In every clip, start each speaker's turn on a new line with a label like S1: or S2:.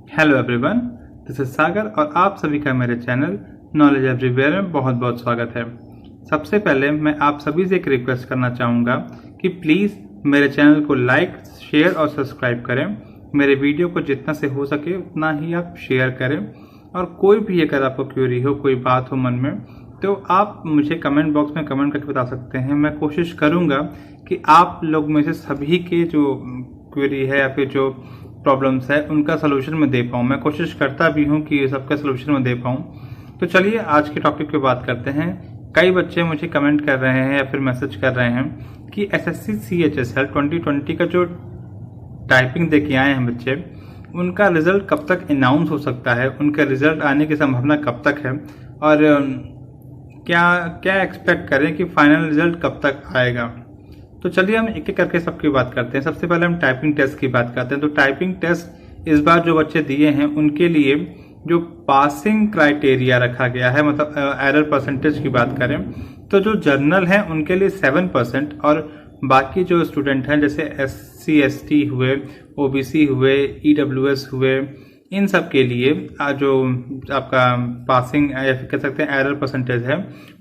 S1: Hello everyone, this is सागर और आप सभी का मेरे चैनल नॉलेज एवरीवेयर में बहुत बहुत स्वागत है। सबसे पहले मैं आप सभी से एक रिक्वेस्ट करना चाहूँगा कि प्लीज़ मेरे चैनल को लाइक, शेयर और सब्सक्राइब करें। मेरे वीडियो को जितना से हो सके उतना ही आप शेयर करें। और कोई भी अगर आपको क्वेरी हो, कोई बात हो मन में, तो आप मुझे कमेंट बॉक्स में कमेंट करके बता सकते हैं। मैं कोशिश करूँगा कि आप लोग में से सभी के जो क्वेरी है या फिर जो प्रॉब्लम्स है उनका सलूशन मैं दे पाऊँ। मैं कोशिश करता भी हूँ कि सबका सलूशन मैं दे पाऊँ। तो चलिए आज के टॉपिक पे बात करते हैं। कई बच्चे मुझे कमेंट कर रहे हैं या फिर मैसेज कर रहे हैं कि एसएससी CHSL 2020 का जो टाइपिंग दे के आए हैं बच्चे, उनका रिजल्ट कब तक अनाउंस हो सकता है, उनका रिजल्ट आने की संभावना कब तक है और क्या क्या एक्सपेक्ट करें कि फाइनल रिजल्ट कब तक आएगा। तो चलिए हम एक एक करके सबकी बात करते हैं। सबसे पहले हम टाइपिंग टेस्ट की बात करते हैं। तो टाइपिंग टेस्ट इस बार जो बच्चे दिए हैं उनके लिए जो पासिंग क्राइटेरिया रखा गया है, मतलब एरर परसेंटेज की बात करें तो जो जर्नल है उनके लिए 7% और बाकी जो स्टूडेंट हैं जैसे SC ST हुए, OBC हुए, EWS हुए, इन सब के लिए जो आपका पासिंग या फिर कह सकते हैं एरर परसेंटेज है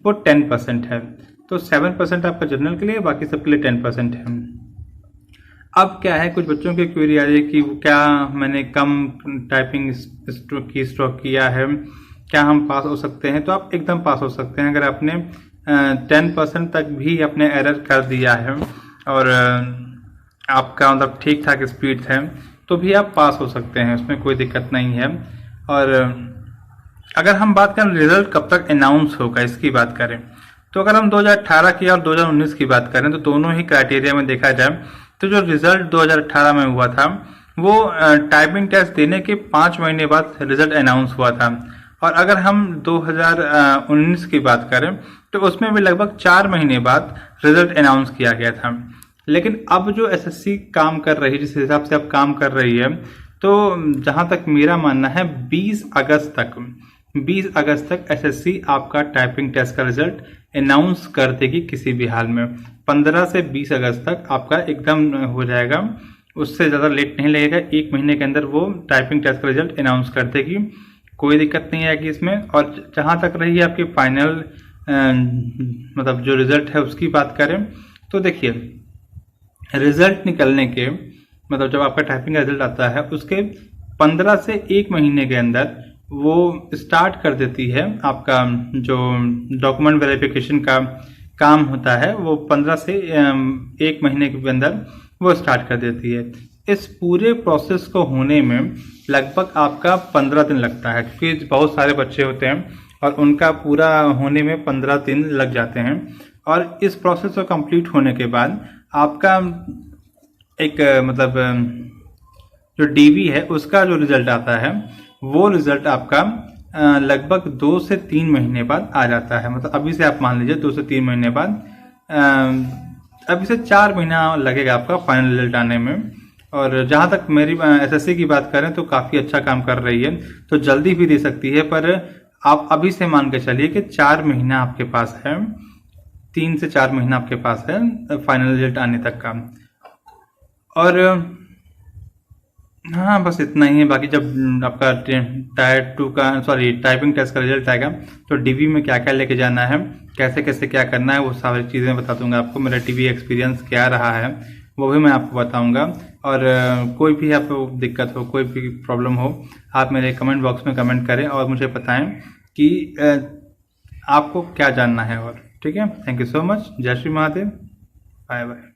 S1: वो 10% है। तो 7% आपका जनरल के लिए, बाकी सबके लिए 10% है। अब क्या है, कुछ बच्चों की क्वेरी आ रही है कि क्या मैंने कम टाइपिंग की स्ट्रोक किया है, क्या हम पास हो सकते हैं? तो आप एकदम पास हो सकते हैं। अगर आपने 10% तक भी अपने एरर कर दिया है और आपका मतलब ठीक ठाक स्पीड है तो भी आप पास हो सकते हैं, उसमें कोई दिक्कत नहीं है। और अगर हम बात करें रिजल्ट कब तक अनाउंस होगा इसकी बात करें, तो अगर हम 2018 की और 2019 की बात करें तो दोनों ही क्राइटेरिया में देखा जाए तो जो रिजल्ट 2018 में हुआ था वो टाइपिंग टेस्ट देने के 5 महीने बाद रिजल्ट अनाउंस हुआ था। और अगर हम 2019 की बात करें तो उसमें भी लगभग 4 महीने बाद रिजल्ट अनाउंस किया गया था। लेकिन अब जो एसएससी काम कर रही है, जिस हिसाब से अब काम कर रही है, तो जहां तक मेरा मानना है 20 अगस्त तक एसएससी आपका टाइपिंग टेस्ट का रिजल्ट अनाउंस कर देगी किसी भी हाल में। 15 से 20 अगस्त तक आपका एकदम हो जाएगा, उससे ज़्यादा लेट नहीं लगेगा। 1 महीने के अंदर वो टाइपिंग टेस्ट का रिजल्ट अनाउंस कर देगी, कोई दिक्कत नहीं आएगी इसमें। और जहाँ तक रही आपकी फाइनल मतलब जो रिजल्ट है उसकी बात करें तो देखिए, रिजल्ट निकलने के मतलब जब आपका टाइपिंग का रिजल्ट आता है उसके 15 से 1 महीने के अंदर वो स्टार्ट कर देती है आपका जो डॉक्यूमेंट वेरिफिकेशन का काम होता है, वो 15 से 1 महीने के अंदर वो स्टार्ट कर देती है। इस पूरे प्रोसेस को होने में लगभग आपका 15 दिन लगता है, क्योंकि बहुत सारे बच्चे होते हैं और उनका पूरा होने में 15 दिन लग जाते हैं। और इस प्रोसेस को कंप्लीट होने के बाद आपका एक मतलब जो DV है उसका जो रिजल्ट आता है वो रिजल्ट आपका लगभग 2 से 3 महीने बाद आ जाता है। मतलब अभी से आप मान लीजिए 2 से 3 महीने बाद, अभी से 4 महीना लगेगा आपका फाइनल रिजल्ट आने में। और जहाँ तक मेरी एसएससी की बात करें तो काफ़ी अच्छा काम कर रही है, तो जल्दी भी दे सकती है। पर आप अभी से मान के चलिए कि 4 महीना आपके पास है, 3 से 4 महीना आपके पास है फाइनल रिजल्ट आने तक का। और हाँ, बस इतना ही है। बाकी जब आपका टाइपिंग टेस्ट का रिजल्ट आएगा तो DV में क्या क्या लेके जाना है, कैसे कैसे क्या करना है, वो सारी चीज़ें बता दूंगा आपको। मेरा DV एक्सपीरियंस क्या रहा है वो भी मैं आपको बताऊंगा। और कोई भी आपको दिक्कत हो, कोई भी प्रॉब्लम हो, आप मेरे कमेंट बॉक्स में कमेंट करें और मुझे बताएं कि आपको क्या जानना है। और ठीक है, थैंक यू सो मच। जय श्री महादेव, बाय बाय।